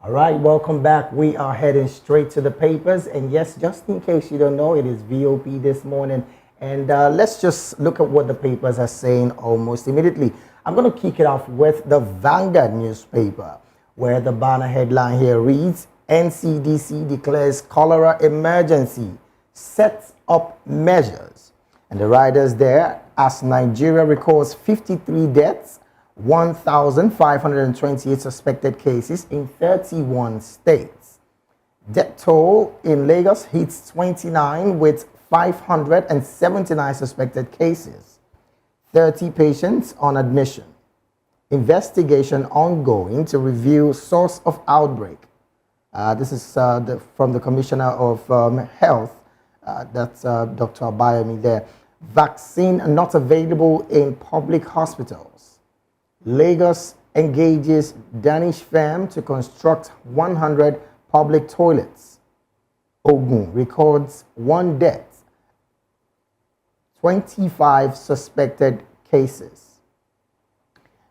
All right, welcome back. We are heading straight to the papers. And yes, just in case you don't know, it is VOP this morning. And let's just look at what the papers are saying almost immediately. I'm going to kick it off with the Vanguard newspaper, where the banner headline here reads, NCDC declares cholera emergency, sets up measures. And the riders there, as Nigeria records 53 deaths, 1,528 suspected cases in 31 states. Death toll in Lagos hits 29 with 579 suspected cases. 30 patients on admission. Investigation ongoing to review source of outbreak. This is from the Commissioner of Health, that's Dr. Abayomi there. Vaccine not available in public hospitals. Lagos engages Danish firm to construct 100 public toilets. Ogun records 1 death, 25 suspected cases.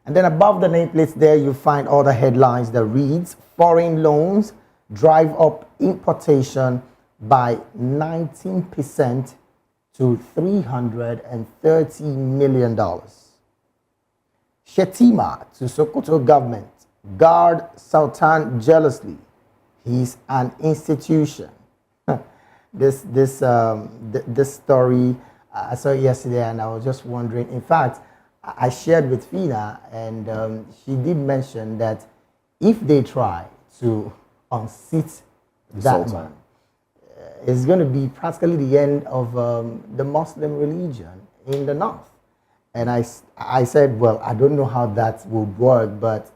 And then above the nameplates there, you find other headlines that reads, foreign loans drive up importation by 19% to $330 million. Shetima to Sokoto government, guard Sultan jealously. He's an institution. This story I saw yesterday, and I was just wondering. In fact, I shared with Fina, and she did mention that if they try to unseat that man, it's going to be practically the end of the Muslim religion in the north. And I said, well, I don't know how that would work, but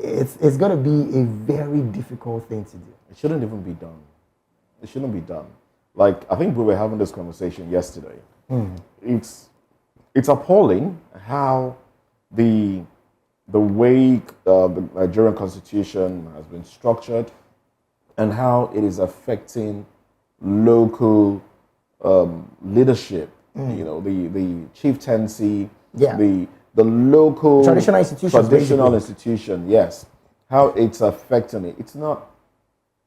it's going to be a very difficult thing to do. It shouldn't even be done. It shouldn't be done. Like, I think we were having this conversation yesterday. It's appalling how the way the Nigerian constitution has been structured and how it is affecting local leadership. You know, the chieftaincy, the local traditional institution, yes. How it's affecting it.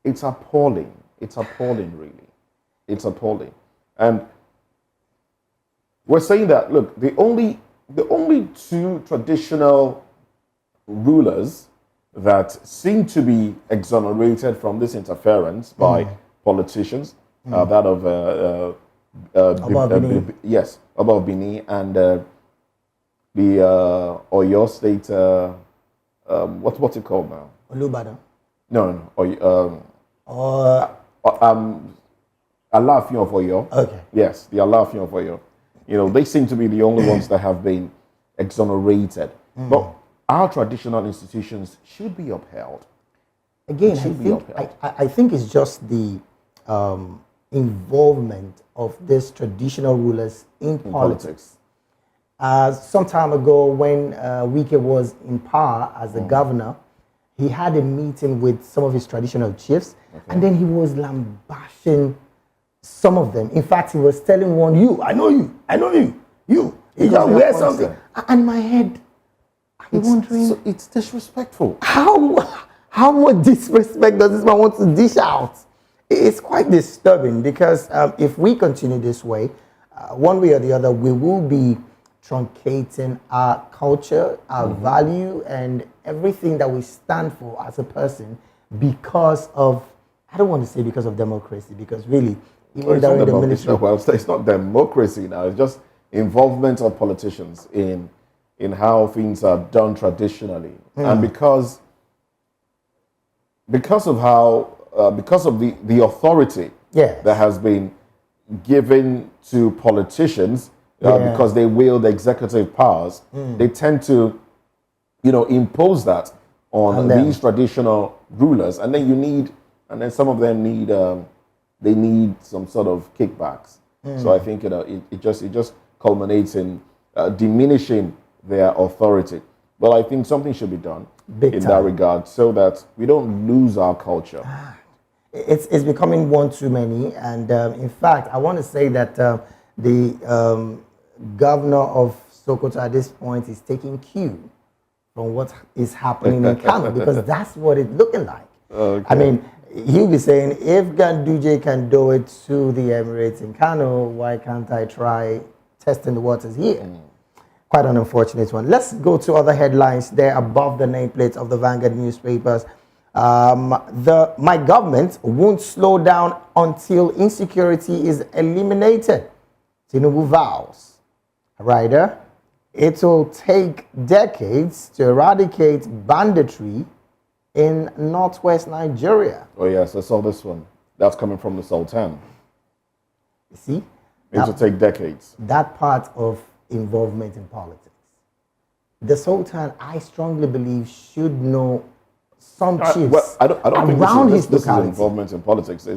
It's appalling. It's appalling, really. It's appalling. And we're saying that, look, the only two traditional rulers that seem to be exonerated from this interference by politicians, that of yes, above Bini, and the Oyo State, what's it called now? Olubadan. No. Alaafin of Oyo. Okay. Yes, the Alaafin of Oyo. You know, they seem to be the only ones that have been exonerated. But our traditional institutions should be upheld. Again, I think it's just the involvement of these traditional rulers in politics. Some time ago, when Wike was in power as the governor, he had a meeting with some of his traditional chiefs, and then he was lambashing some of them. In fact, he was telling one, I know you, you just wear something. And in my head, I'm wondering, so it's disrespectful. How much disrespect does this man want to dish out? It's quite disturbing, because if we continue this way, one way or the other, we will be truncating our culture, our value, and everything that we stand for as a person because of, I don't want to say because of democracy, because really, even during the military. It's not democracy now, it's just involvement of politicians in how things are done traditionally. And because of the authority that has been given to politicians, because they wield executive powers, they tend to, impose that on these traditional rulers, and then some of them need some sort of kickbacks. So I think it just culminates in diminishing their authority. But I think something should be done that regard, so that we don't lose our culture. It's becoming one too many, and in fact, I want to say that the governor of Sokoto at this point is taking cue from what is happening in Kano, because that's what it's looking like. Okay. I mean, he'll be saying, if Ganduje can do it to the Emirates in Kano, why can't I try testing the waters here? Quite an unfortunate one. Let's go to other headlines there above the nameplate of the Vanguard newspapers. My government won't slow down until insecurity is eliminated. Tinubu vows. Rider, it will take decades to eradicate banditry in northwest Nigeria. Oh yes, I saw this one. That's coming from the Sultan. You see? It will take decades. That part of involvement in politics. The Sultan, I strongly believe, should know some chiefs well, I don't think around this his is involvement in politics.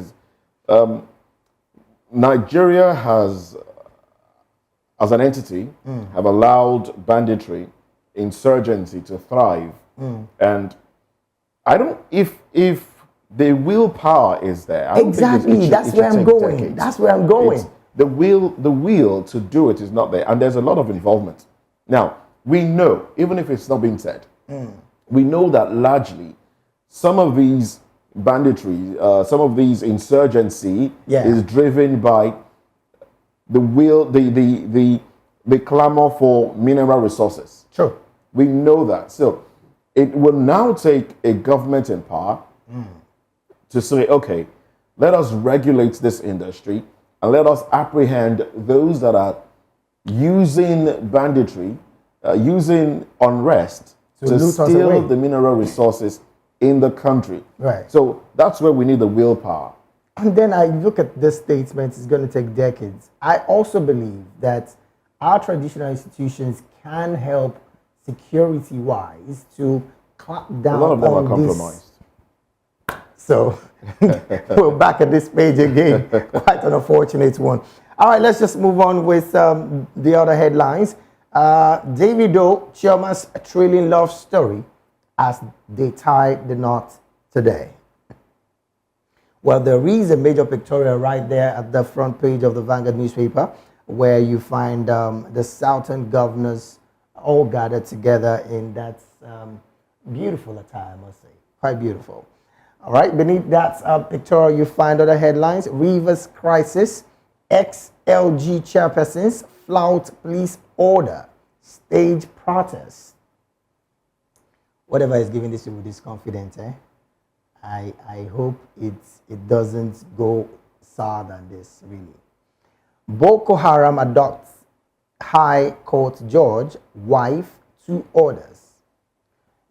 Nigeria has, as an entity, have allowed banditry, insurgency to thrive, and I don't. If the willpower is there, I don't exactly. think That's where I'm going. Decades. That's where I'm going. The will to do it is not there, and there's a lot of involvement. Now we know, even if it's not being said, we know that largely some of these banditry, some of these insurgency is driven by the will, the clamor for mineral resources. Sure. We know that. So it will now take a government in power to say, okay, let us regulate this industry and let us apprehend those that are using banditry, using unrest to steal the mineral resources in the country. Right. So that's where we need the willpower. And then I look at this statement, it's going to take decades. I also believe that our traditional institutions can help security-wise to clamp down on a lot of them are compromised. So we're back at this page again. Quite an unfortunate one. All right, let's just move on with the other headlines. Davido, Chiama's thrilling love story as they tie the knot today. Well, there is a major pictorial right there at the front page of the Vanguard newspaper where you find the Southern governors all gathered together in that beautiful attire, I must say. Quite beautiful. All right, beneath that pictorial, you find other headlines. Rivers crisis, ex-LG chairpersons flout police order, stage protest. Whatever is giving this with this confidence, I hope it doesn't go sour than this, really. Boko Haram adopts High Court Judge, wife, 2 orders.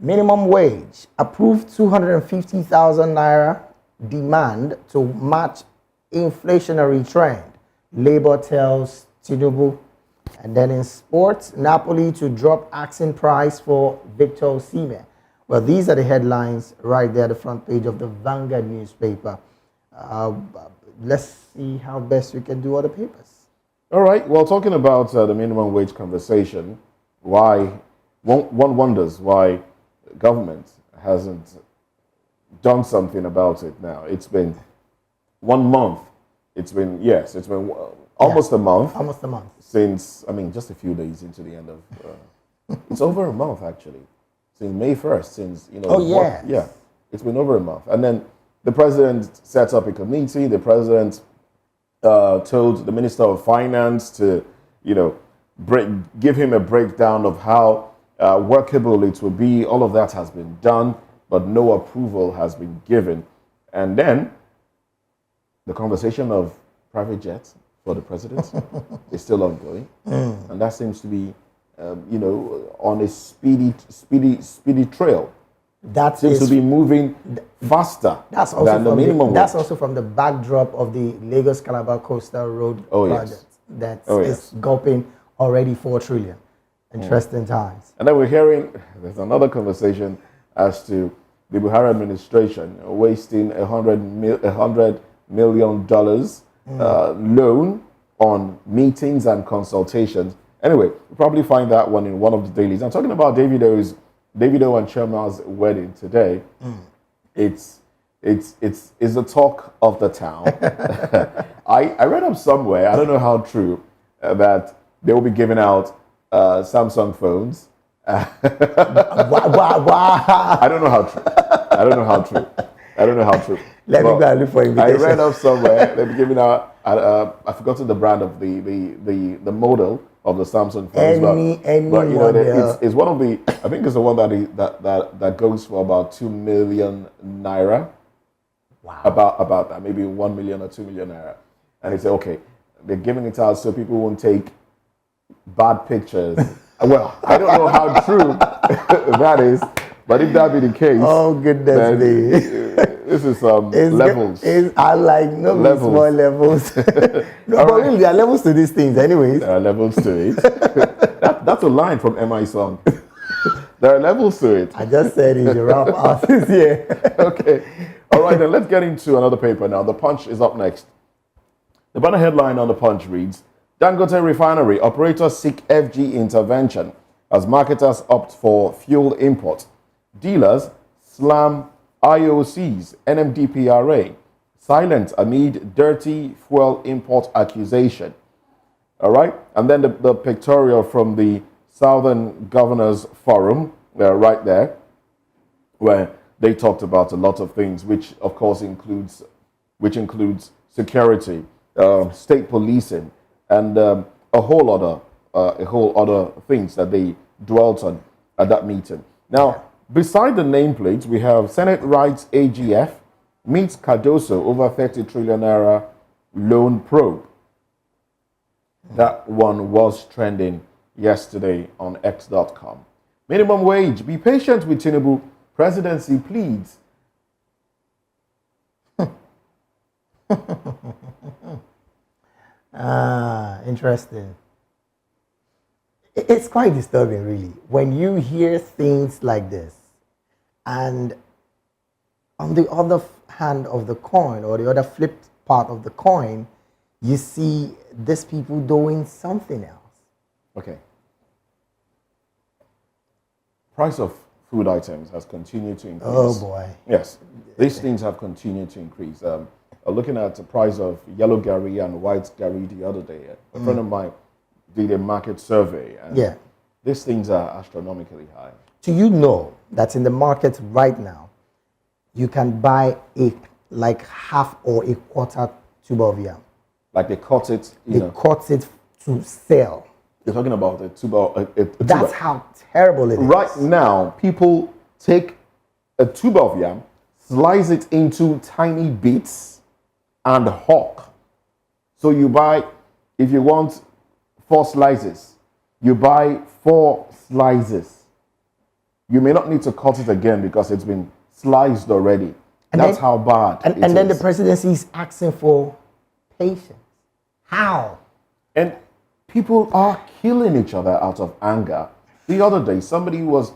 Minimum wage, approved 250,000 naira, demand to match inflationary trend. Labour tells Tinubu. And then in sports, Napoli to drop asking price for Victor Osimhen. Well, these are the headlines right there at the front page of the Vanguard newspaper. Let's see how best we can do other papers. All right. Well, talking about the minimum wage conversation, why one wonders why the government hasn't done something about it now. It's been 1 month. It's been almost a month. Almost a month. Since, just a few days into the end of, it's over a month actually. Since May 1st, since, it's been over a month. And then the president set up a committee. The president told the Minister of Finance to, give him a breakdown of how workable it will be. All of that has been done, but no approval has been given. And then the conversation of private jets for the president is still ongoing. And that seems to be, on a speedy trail. That seems to be moving faster than the minimum wage. That's also from the backdrop of the Lagos-Calabar Coastal Road project that is gulping already 4 trillion. Interesting times. And then we're hearing, there's another conversation as to the Buhari administration wasting $100 million loan on meetings and consultations. Anyway, we'll probably find that one in one of the dailies. I'm talking about Davido and Chiama's wedding today. It's the talk of the town. I read up somewhere, I don't know how true, that they will be giving out Samsung phones. I don't know how true. I don't know how true. Let me go and look for invitation. I read up somewhere. They've given out. I've forgotten the brand of the model of the Samsung phone as well. But you know, it's one of the. I think it's the one that goes for about 2 million naira. Wow. About that, maybe 1 million or 2 million naira, and they say, okay, they're giving it out so people won't take bad pictures. Well, I don't know how true that is. But if that be the case, oh goodness me, this is levels. I like no levels. Small levels. No, but really, there are levels to these things, anyways. There are levels to it. That's a line from MI song. There are levels to it. I just said it. You wrap out this year. Okay. All right, then let's get into another paper now. The Punch is up next. The banner headline on the Punch reads: Dangote Refinery operators seek FG intervention as marketers opt for fuel import. Dealers slam IOC's NMDPRA, silent amid dirty fuel import accusation. All right, and then the pictorial from the Southern Governors Forum, right there, where they talked about a lot of things, which of course includes security, state policing, and a whole other things that they dwelt on at that meeting. Now, beside the nameplate, we have Senate writes AGF meets Cardoso over 30 trillion naira loan probe. That one was trending yesterday on X.com. Minimum wage. Be patient with Tinubu. Presidency pleads. Interesting. It's quite disturbing, really, when you hear things like this. And on the other hand of the coin, or the other flipped part of the coin, you see these people doing something else. Okay. Price of food items has continued to increase. Oh boy. Yes, these things have continued to increase. Looking at the price of yellow gari and white gari the other day, a friend of mine did a market survey, and these things are astronomically high. Do you know that in the market right now, you can buy like half or a quarter tube of yam? Like they cut it, cut it to sell. You're talking about a tuber. That's how terrible it is. Right now, people take a tube of yam, slice it into tiny bits, and hawk. So you buy, if you want 4 slices, you buy 4 slices. You may not need to cut it again because it's been sliced already. And that's how bad it is. And then the presidency is asking for patience. How? And people are killing each other out of anger. The other day, somebody was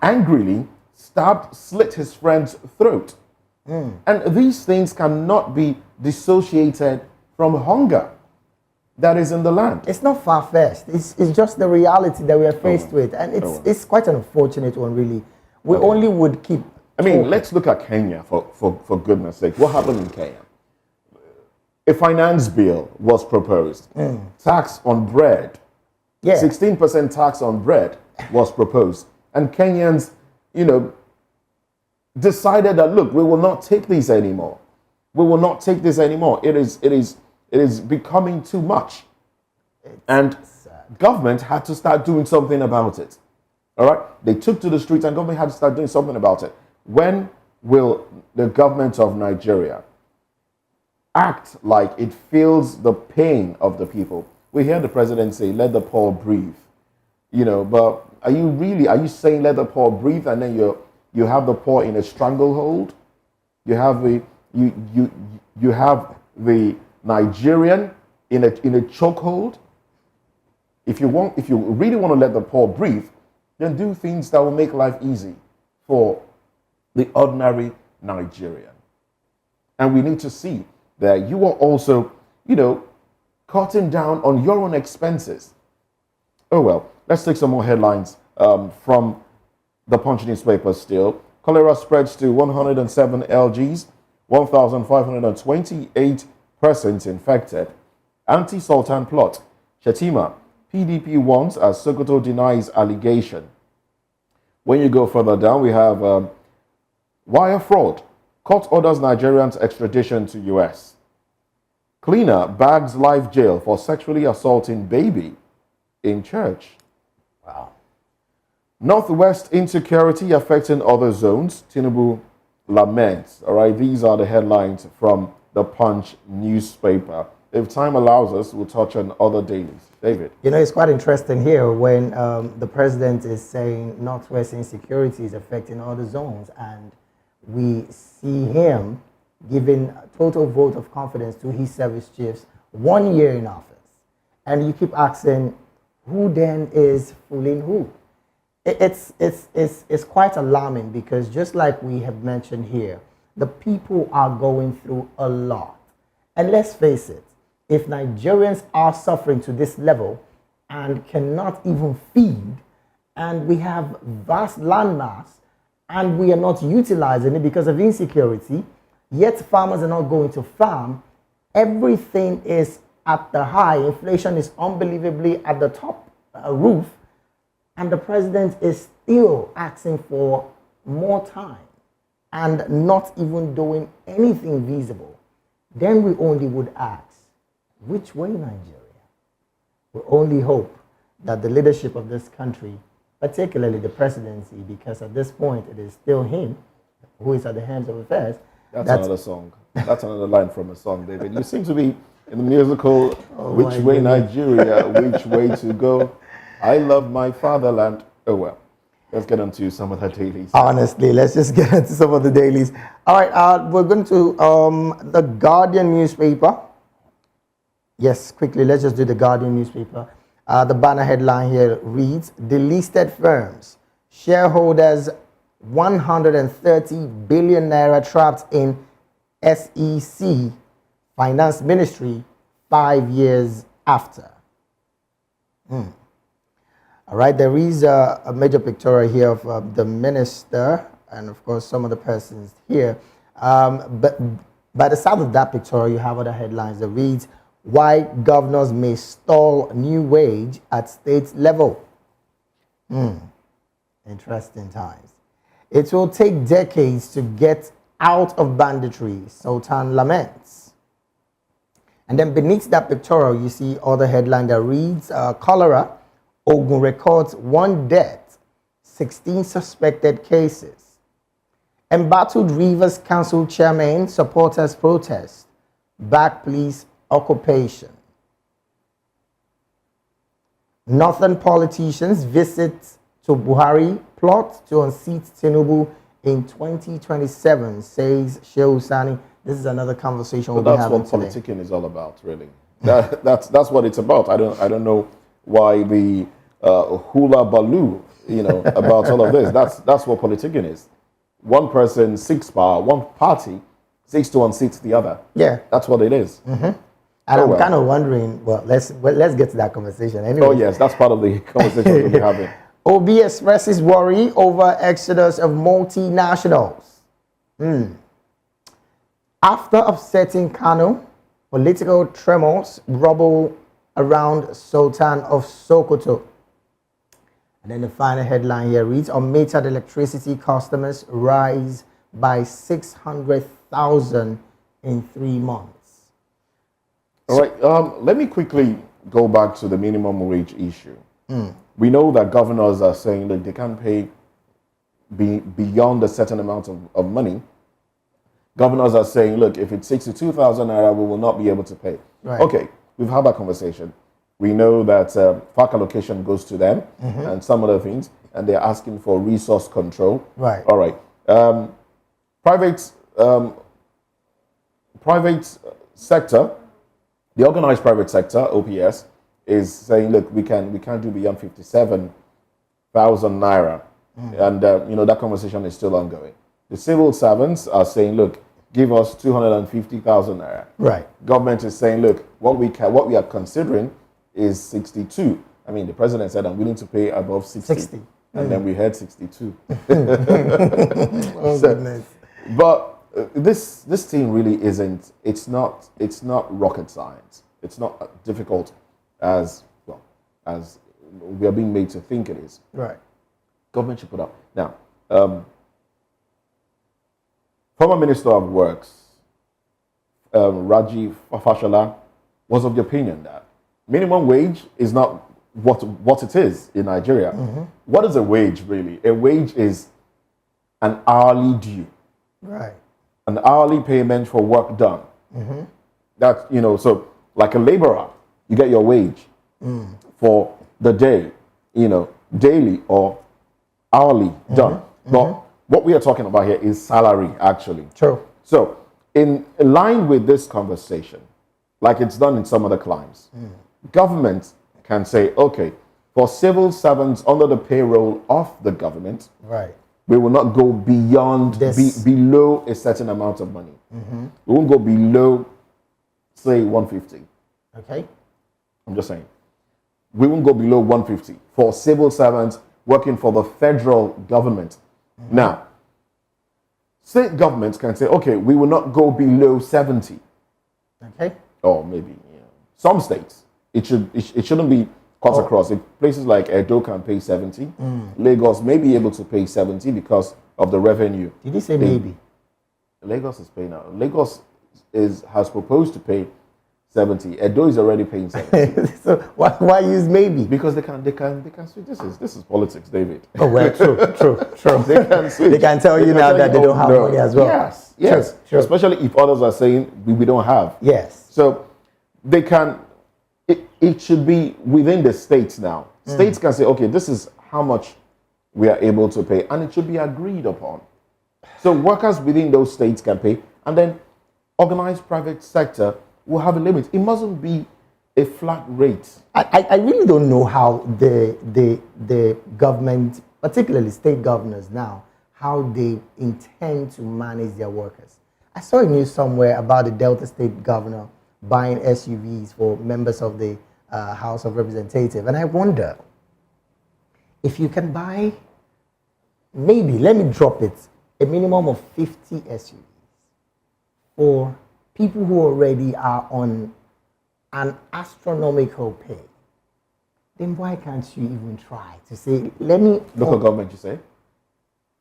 angrily slit his friend's throat. And these things cannot be dissociated from hunger that is in the land. It's not far-fetched. It's just the reality that we are faced with. And it's quite an unfortunate one, really. We only would keep... I mean, let's look at Kenya, for goodness sake. What happened in Kenya? A finance bill was proposed. Tax on bread. 16% tax on bread was proposed. And Kenyans, decided that, look, we will not take this anymore. We will not take this anymore. It is becoming too much. And government had to start doing something about it. All right? They took to the streets and government had to start doing something about it. When will the government of Nigeria act like it feels the pain of the people? We hear the president say, let the poor breathe. But are you saying let the poor breathe, and then you have the poor in a stranglehold? You have the Nigerian in a chokehold? If you really want to let the poor breathe, then do things that will make life easy for the ordinary Nigerian. And we need to see that you are also, cutting down on your own expenses. Oh well, let's take some more headlines from the Punch newspaper still. Cholera spreads to 107 LGs, 1,528 persons infected. Anti-Sultan plot. Shetima, PDP wants as Sokoto denies allegation. When you go further down, we have wire fraud. Court orders Nigerians extradition to US. Cleaner bags life jail for sexually assaulting baby in church. Wow. Northwest insecurity affecting other zones. Tinubu laments. All right, these are the headlines from the Punch newspaper. If time allows us, we'll touch on other dailies. David. You know, it's quite interesting here when the president is saying Northwest insecurity is affecting other zones, and we see him giving a total vote of confidence to his service chiefs 1 year in office. And you keep asking, who then is fooling who? It's quite alarming, because just like we have mentioned here, the people are going through a lot. And let's face it, if Nigerians are suffering to this level and cannot even feed, and we have vast landmass and we are not utilizing it because of insecurity, yet farmers are not going to farm, everything is at the high, inflation is unbelievably at the top roof, and the president is still asking for more time and not even doing anything visible, then we only would ask, which way Nigeria? We only hope that the leadership of this country, particularly the presidency, because at this point it is still him who is at the helm of affairs. That's another song. That's another line from a song, David. You seem to be in the musical Which Way Nigeria, Which Way to Go. I love my fatherland. Oh, well. Let's get on to some of the dailies. Honestly, let's just get into some of the dailies. All right, we're going to the Guardian newspaper. Yes, quickly, let's just do the Guardian newspaper. The banner headline here reads, delisted firms, shareholders 130 billion naira trapped in SEC Finance Ministry 5 years after. All right, there is a major pictorial here of the minister and, of course, some of the persons here. But by the side of that pictorial, you have other headlines that reads, why governors may stall new wage at state level. Interesting times. It will take decades to get out of banditry, Sultan laments. And then beneath that pictorial, you see other headline that reads, cholera, Ogun records 1 death, 16 suspected cases. Embattled Rivers Council chairman, supporters protest, back police occupation. Northern politicians visit to Buhari, plot to unseat Tinubu in 2027, says Shehu Sani. This is another conversation we'll be having today. That's what politicking is all about, really. That's what it's about. I don't know why the hula baloo, about all of this. That's what politicking is. One person seeks power, one party seeks to unseat the other. Yeah, that's what it is. And I'm kind of wondering. Well, let's get to that conversation anyway. Oh yes, that's part of the conversation we'll be having. OB expresses worry over exodus of multinationals. After upsetting Kano, political tremors rubble around Sultan of Sokoto. And then the final headline here reads, unmetered electricity customers rise by 600,000 in 3 months. All right, let me quickly go back to the minimum wage issue. We know that governors are saying that they can't pay beyond a certain amount of money. Governors are saying, look, if it's 62,000 naira, we will not be able to pay. Right. Okay, we've had that conversation. We know that FAC allocation goes to them and some other things, and they're asking for resource control. Right. All right. Private sector, the organized private sector, OPS, is saying, look, we can't do beyond 57,000 naira. And, that conversation is still ongoing. The civil servants are saying, look, give us 250,000 naira. Right. Government is saying, look, what we are considering is 62. I mean, the president said, I'm willing to pay above 60. And then we had 62. Goodness. But this thing really isn't, it's not rocket science. It's not difficult as we are being made to think it is. Right. Government should put up. Now, Former Minister of Works, Rajiv Fashola, was of the opinion that minimum wage is not what it is in Nigeria. What is a wage really? A wage is an hourly due. Right. An hourly payment for work done. That, so like a laborer, you get your wage for the day, daily or hourly done. But what we are talking about here is salary, actually. True. So, in line with this conversation, like it's done in some other climes, government can say, okay, for civil servants under the payroll of the government, right, we will not go beyond, below a certain amount of money. We won't go below, say, 150. Okay. I'm just saying. We won't go below 150 for civil servants working for the federal government. Now, state governments can say, okay, we will not go below 70. Okay. Or maybe, some states, it shouldn't be cut across. If places like Edo can pay 70, Lagos may be able to pay 70 because of the revenue. Did you say maybe? Lagos is paying now. Lagos has proposed to pay 70. Edo is already paying 70. So why use maybe? Because they can switch. This is politics, David. Oh well, true. They can switch. They can tell you now that they don't have money as well. Yes. True. Especially if others are saying we don't have. Yes. So they can. It should be within the states now. States can say, okay, this is how much we are able to pay, and it should be agreed upon. So workers within those states can pay, and then organized private sector will have a limit. It mustn't be a flat rate. I really don't know how the government, particularly state governors now, how they intend to manage their workers. I saw a news somewhere about the Delta State governor buying SUVs for members of the House of Representatives, and I wonder if you can buy, maybe, let me drop it, a minimum of 50 SUVs for people who already are on an astronomical pay. Then why can't you even try to say, let me... Local government, you say?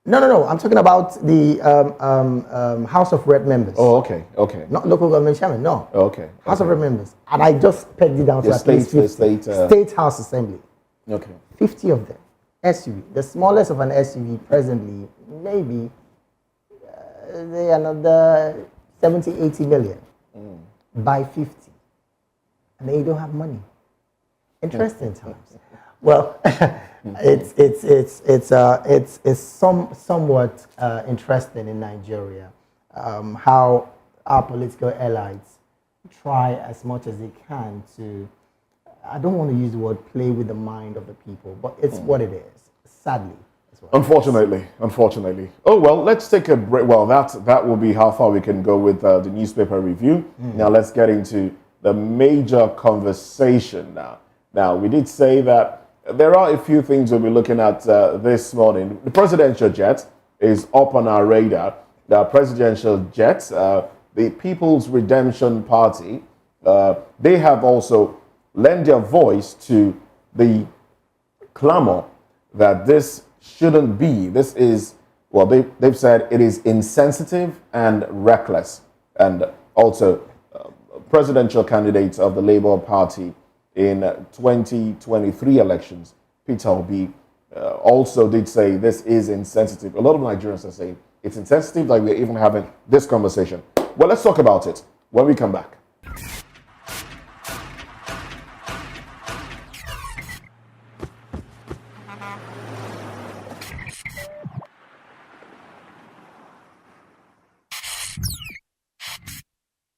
No. I'm talking about the House of Rep members. Oh, okay. Not local government chairman, no. Okay. House of Rep members. And I just pegged it down to at least 50. State House Assembly. Okay. 50 of them. SUV. The smallest of an SUV presently, maybe, they are another 70, 80 million. By 50. And they don't have money. Interesting times. Well, it's somewhat interesting in Nigeria how our political allies try as much as they can to, I don't want to use the word play with the mind of the people, but it's what it is, sadly. Unfortunately. Oh, well, let's take a break. Well, that will be how far we can go with the newspaper review. Now, let's get into the major conversation now. Now, we did say that there are a few things we'll be looking at this morning. The presidential jet is up on our radar. The presidential jet, the People's Redemption Party, they have also lent their voice to the clamor that this shouldn't be. This is, well, they've said it is insensitive and reckless. And also, presidential candidates of the Labour Party in 2023 elections, Peter Obi, also did say this is insensitive. A lot of Nigerians are saying it's insensitive that we're even having this conversation. Well, let's talk about it when we come back.